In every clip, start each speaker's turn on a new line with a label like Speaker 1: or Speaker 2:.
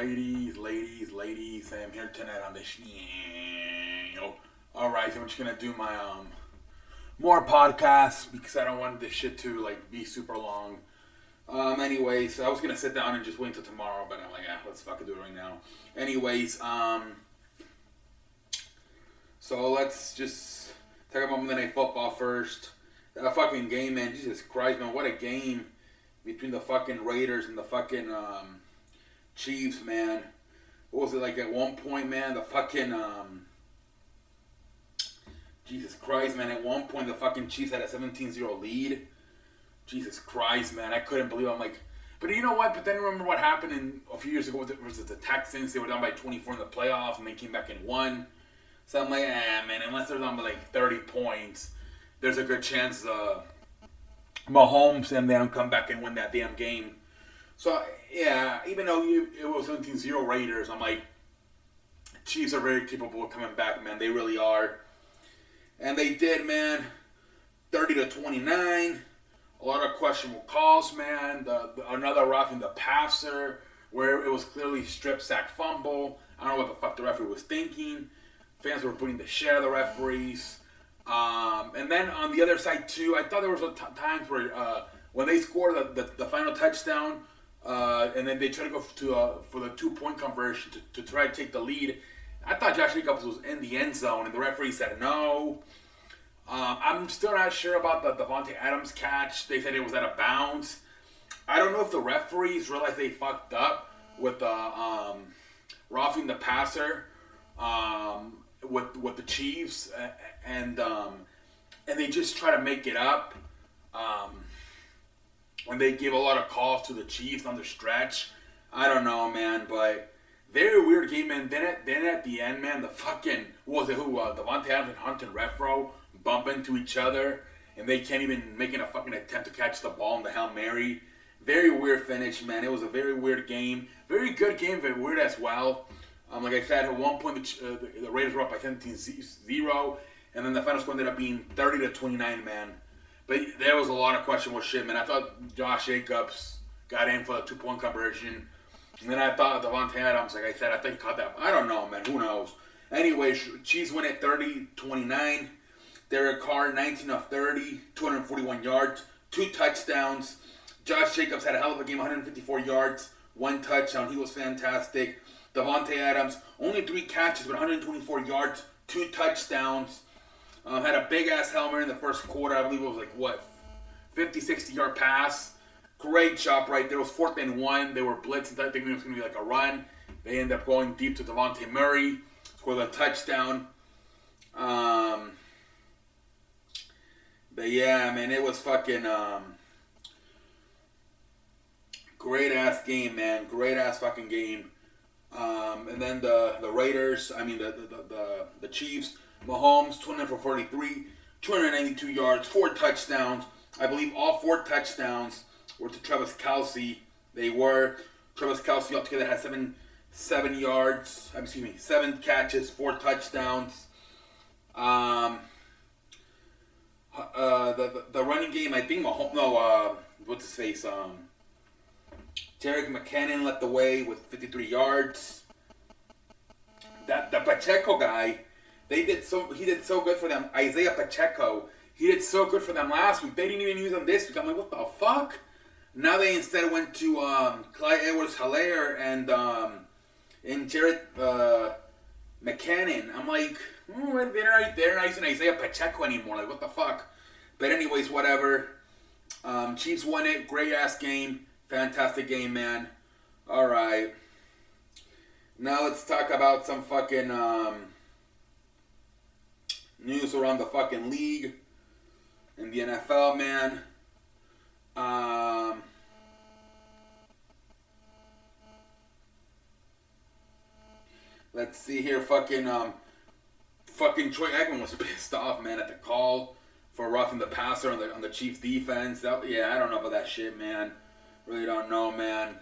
Speaker 1: ladies. I am here tonight on the show. Alright, so I'm just gonna do my more podcasts because I don't want this shit to like be super long. Anyways, I was gonna sit down and just wait until tomorrow, but I'm like, let's fucking do it right now. Anyways, so let's just talk about Monday Night Football first. That fucking game, man. Jesus Christ, man. What a game between the fucking Raiders and the fucking Chiefs, man. What was it like at one point, man? The fucking Jesus Christ, man. At one point, the fucking Chiefs had a 17-0 lead. Jesus Christ, man. I couldn't believe it. I'm like, but you know what? But then remember what happened a few years ago versus the Texans. They were down by 24 in the playoffs, and they came back and won. So I'm like, man, unless they're down by like 30 points, there's a good chance Mahomes and them come back and win that damn game. So, yeah, even though it was 17-0 Raiders, I'm like, Chiefs are very capable of coming back, man. They really are. And they did, man. 30-29. A lot of questionable calls, man. Another roughing the passer, where it was clearly strip sack fumble. I don't know what the fuck the referee was thinking. Fans were putting the shit out of the referees. And then on the other side too, I thought there was times where when they scored the final touchdown, and then they tried to go for the 2-point conversion to try to take the lead. I thought Josh Jacobs was in the end zone, and the referee said no. I'm still not sure about the Davante Adams catch. They said it was out of bounds. I don't know if the referees realized they fucked up with the roughing the passer. With the Chiefs and they just try to make it up, and they give a lot of calls to the Chiefs on the stretch. I don't know, man, but very weird game, man. Then at the end, man, the fucking Davante Adams and Hunter Renfrow bump into each other, and they can't even make a fucking attempt to catch the ball in the Hail Mary. Very weird finish, man. It was a very weird game. Very good game, very weird as well. Like I said, at one point the Raiders were up by 17-0, and then the final score ended up being 30-29, man. But there was a lot of questionable shit, man. I thought Josh Jacobs got in for the 2-point conversion, and then I thought Davante Adams, like I said, I think he caught that. I don't know, man. Who knows? Anyway, Chiefs win at 30-29. Derek Carr, 19 of 30, 241 yards, 2 touchdowns. Josh Jacobs had a hell of a game, 154 yards, 1 touchdown. He was fantastic. Davante Adams, only 3 catches, but 124 yards, 2 touchdowns. Had a big-ass Hail Mary in the first quarter. I believe it was, 50, 60-yard pass. Great job right there. It was 4th and 1. They were blitzing. I think it was going to be like a run. They ended up going deep to Devontae Murray. Scored a touchdown. But, yeah, man, it was fucking great-ass game, man. Great-ass fucking game. And then the Raiders, the Chiefs, Mahomes, 29 for 43, 292 yards, 4 touchdowns. I believe all 4 touchdowns were to Travis Kelce. They were. Travis Kelce altogether had 7 catches, 4 touchdowns. The running game, I think Mahomes, what's his face? Jerick McKinnon led the way with 53 yards. The Pacheco guy, he did so good for them. Isaiah Pacheco, he did so good for them last week. They didn't even use him this week. I'm like, what the fuck? Now they instead went to Clyde Edwards-Helaire and Jerick McKinnon. I'm like, they're not using Isaiah Pacheco anymore. Like, what the fuck? But anyways, whatever. Chiefs won it. Great ass game. Fantastic game, man. Alright. Now let's talk about some fucking news around the fucking league and the NFL, man. Let's see here. Fucking Troy Aikman was pissed off, man, at the call for roughing the passer on the Chiefs defense. I don't know about that shit, man. Really don't know, man.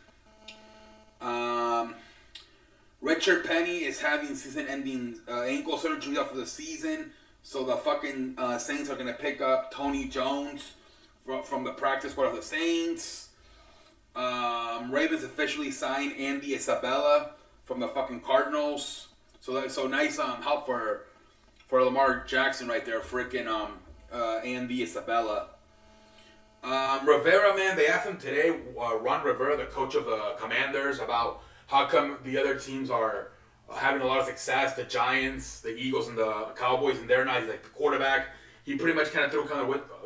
Speaker 1: Richard Penny is having season-ending ankle surgery after the season, so the fucking Saints are going to pick up Tony Jones from the practice squad of the Saints. Ravens officially signed Andy Isabella from the fucking Cardinals. So nice help for Lamar Jackson right there, freaking Andy Isabella. Rivera, man, they asked him today, Ron Rivera, the coach of the Commanders, about how come the other teams are having a lot of success. The Giants, the Eagles, and the Cowboys, and they're not. He's like the quarterback. He pretty much kind of threw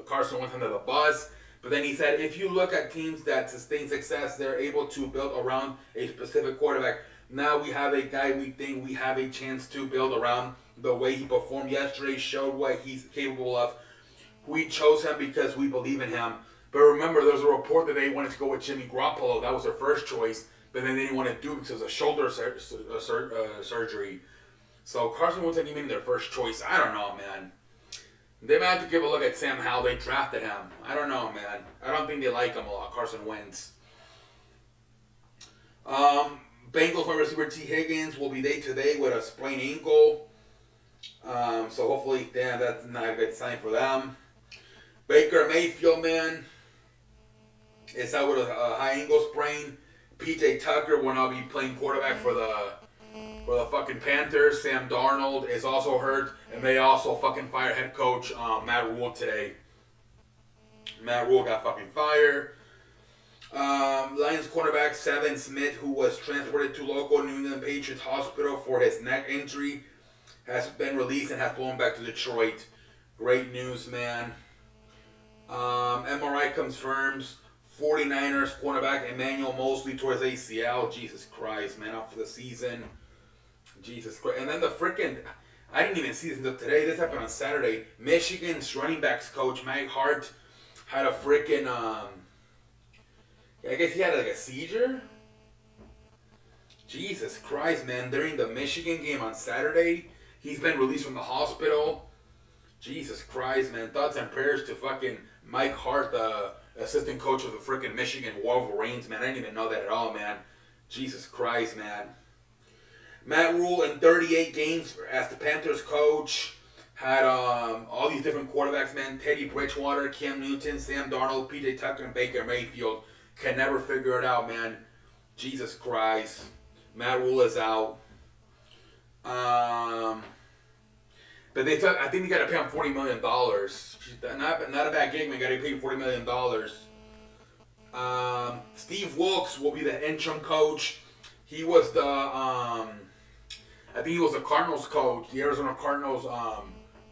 Speaker 1: Carson Wentz under the bus. But then he said, if you look at teams that sustain success, they're able to build around a specific quarterback. Now we have a guy we think we have a chance to build around. The way he performed yesterday showed what he's capable of. We chose him because we believe in him. But remember, there was a report that they wanted to go with Jimmy Garoppolo. That was their first choice. But then they didn't want to do it because it was a shoulder surgery. So Carson Wentz ain't even their first choice. I don't know, man. They might have to give a look at Sam Howell. They drafted him. I don't know, man. I don't think they like him a lot, Carson Wentz. Bengals wide receiver T. Higgins will be day today with a sprained ankle. So hopefully, that's not a good sign for them. Baker Mayfield, man, is out with a high ankle sprain. PJ Tucker will now be playing quarterback for the fucking Panthers. Sam Darnold is also hurt, and they also fucking fired head coach Matt Rule today. Matt Rule got fucking fired. Lions cornerback Savin Smith, who was transported to local New England Patriots hospital for his neck injury, has been released and has flown back to Detroit. Great news, man. MRI confirms 49ers cornerback Emmanuel Mosley towards ACL. Jesus Christ, man, out for the season. Jesus Christ. And then the freaking, I didn't even see this until today. This happened on Saturday. Michigan's running backs coach, Mike Hart, had a freaking, I guess he had like a seizure. Jesus Christ, man. During the Michigan game on Saturday, he's been released from the hospital. Jesus Christ, man. Thoughts and prayers to fucking Mike Hart, the assistant coach of the freaking Michigan Wolverines, man. I didn't even know that at all, man. Jesus Christ, man. Matt Rule in 38 games as the Panthers coach had all these different quarterbacks, man. Teddy Bridgewater, Cam Newton, Sam Darnold, PJ Tucker, and Baker Mayfield. Can never figure it out, man. Jesus Christ. Matt Rule is out. But they took, I think they got to pay him $40 million. Not a bad gig, man. Got to pay him $40 million. Steve Wilkes will be the interim coach. He was the, I think he was the Cardinals coach, the Arizona Cardinals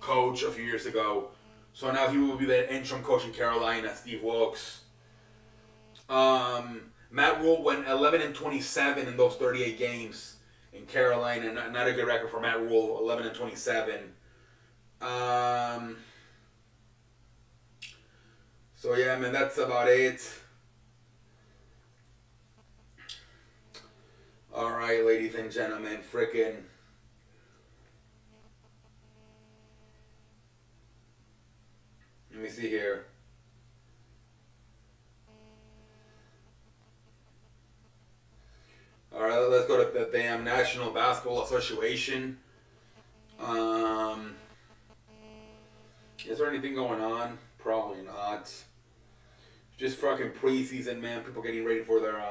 Speaker 1: coach a few years ago. So now he will be the interim coach in Carolina, Steve Wilkes. Matt Rule went 11-27 in those 38 games in Carolina. Not a good record for Matt Rule, 11-27. So yeah, man, that's about it. Alright, ladies and gentlemen, frickin'. Let me see here. Alright, let's go to the damn National Basketball Association. Is there anything going on? Probably not. Just fucking preseason, man. People getting ready for their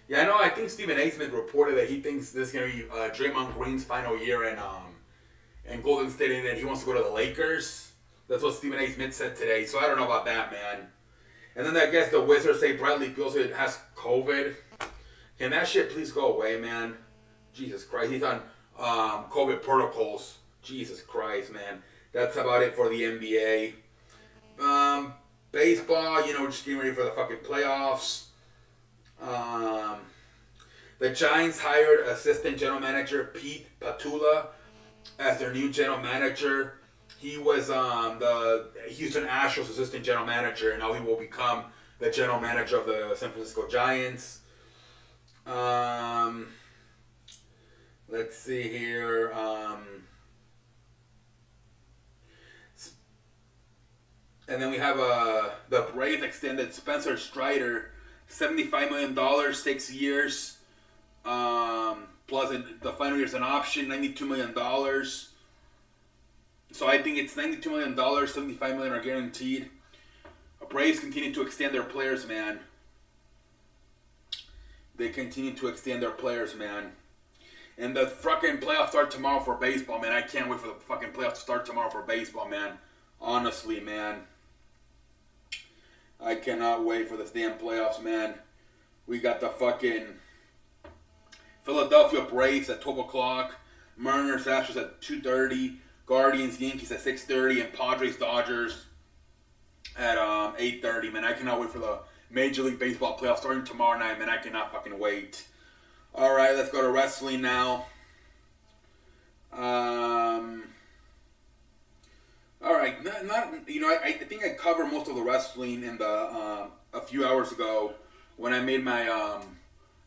Speaker 1: Yeah, I know. I think Stephen A. Smith reported that he thinks this is gonna be Draymond Green's final year in Golden State, and that he wants to go to the Lakers. That's what Stephen A. Smith said today. So I don't know about that, man. And then I guess the Wizards say Bradley Beal has COVID. Can that shit please go away, man? Jesus Christ. He's on COVID protocols. Jesus Christ, man. That's about it for the NBA. Baseball, just getting ready for the fucking playoffs. The Giants hired assistant general manager Pete Patula as their new general manager. He was the Houston Astros assistant general manager, and now he will become the general manager of the San Francisco Giants. Let's see here. And then we have the Braves extended Spencer Strider $75 million, 6 years, plus the final year's an option, $92 million. So I think it's $92 million, $75 million are guaranteed. Braves continue to extend their players, man. They continue to extend their players, man. And the fucking playoffs start tomorrow for baseball, man. I can't wait for the fucking playoffs to start tomorrow for baseball, man. Honestly, man. I cannot wait for the damn playoffs, man. We got the fucking Philadelphia Braves at 12 o'clock. Mariners, Astros at 2:30. Guardians, Yankees at 6:30. And Padres, Dodgers at 8:30, man. I cannot wait for the Major League Baseball playoffs starting tomorrow night, man. I cannot fucking wait. All right, let's go to wrestling now. All right, I think I covered most of the wrestling in the a few hours ago when I made my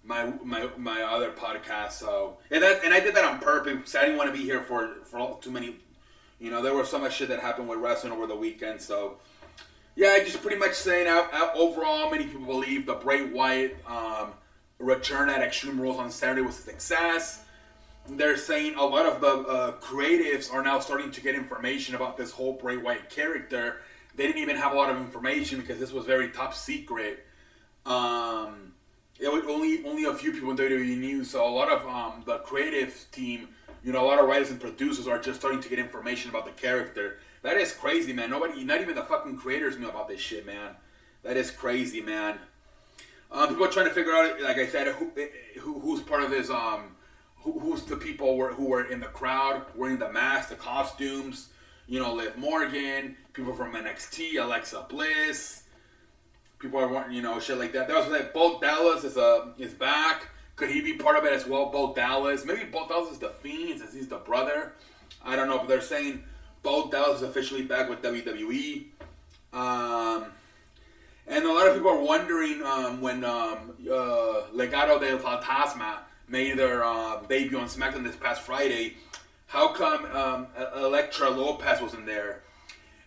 Speaker 1: my other podcast. So and I did that on purpose. I didn't want to be here for too many. There was so much shit that happened with wrestling over the weekend. So yeah, just pretty much saying overall, many people believe the Bray Wyatt return at Extreme Rules on Saturday was a success. They're saying a lot of the creatives are now starting to get information about this whole Bray Wyatt character. They didn't even have a lot of information because this was very top secret. It was only a few people in WWE knew. So a lot of the creative team, a lot of writers and producers are just starting to get information about the character. That is crazy, man. Nobody, not even the fucking creators knew about this shit, man. That is crazy, man. People are trying to figure out, like I said, who's part of this. Who's the people who were in the crowd wearing the masks, the costumes? Liv Morgan, people from NXT, Alexa Bliss. People are wanting, shit like that. That was like Bo Dallas is back. Could he be part of it as well? Bo Dallas, maybe Bo Dallas is the Fiend since he's the brother. I don't know, but they're saying Bo Dallas is officially back with WWE. And a lot of people are wondering when Legado del Fantasma made their debut on SmackDown this past Friday, how come Elektra Lopez wasn't there?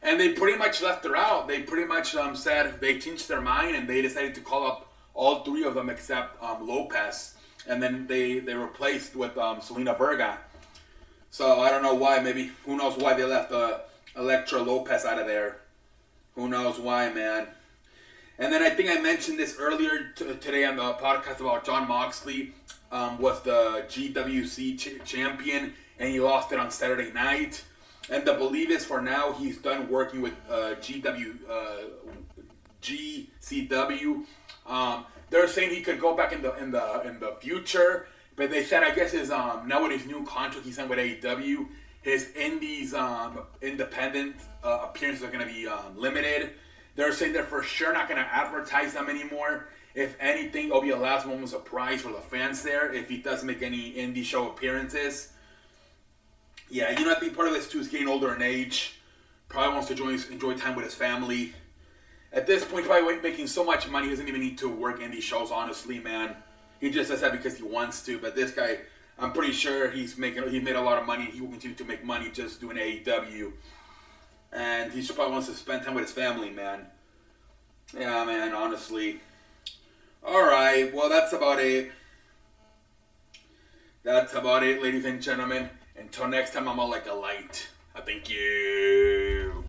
Speaker 1: And they pretty much left her out. They pretty much said they changed their mind and they decided to call up all three of them except Lopez. And then they replaced with Selena Vega. So I don't know why. Maybe, who knows why they left Elektra Lopez out of there. Who knows why, man. And then I think I mentioned this earlier today on the podcast about Jon Moxley was the GWC champion, and he lost it on Saturday night. And the belief is for now he's done working with GCW. They're saying he could go back in the future, but they said I guess his now with his new contract he signed with AEW, his indies independent appearances are going to be limited. They're saying they're for sure not going to advertise them anymore. If anything, it'll be a last moment surprise for the fans there if he doesn't make any indie show appearances. Yeah, I think part of this too is getting older in age. Probably wants to enjoy time with his family. At this point, probably making so much money, he doesn't even need to work indie shows, honestly, man. He just does that because he wants to. But this guy, I'm pretty sure he made a lot of money. He will continue to make money just doing AEW. And he probably wants to spend time with his family, man. Yeah, man, honestly. Alright, well, that's about it. That's about it, ladies and gentlemen. Until next time, I'm all like a light. Thank you.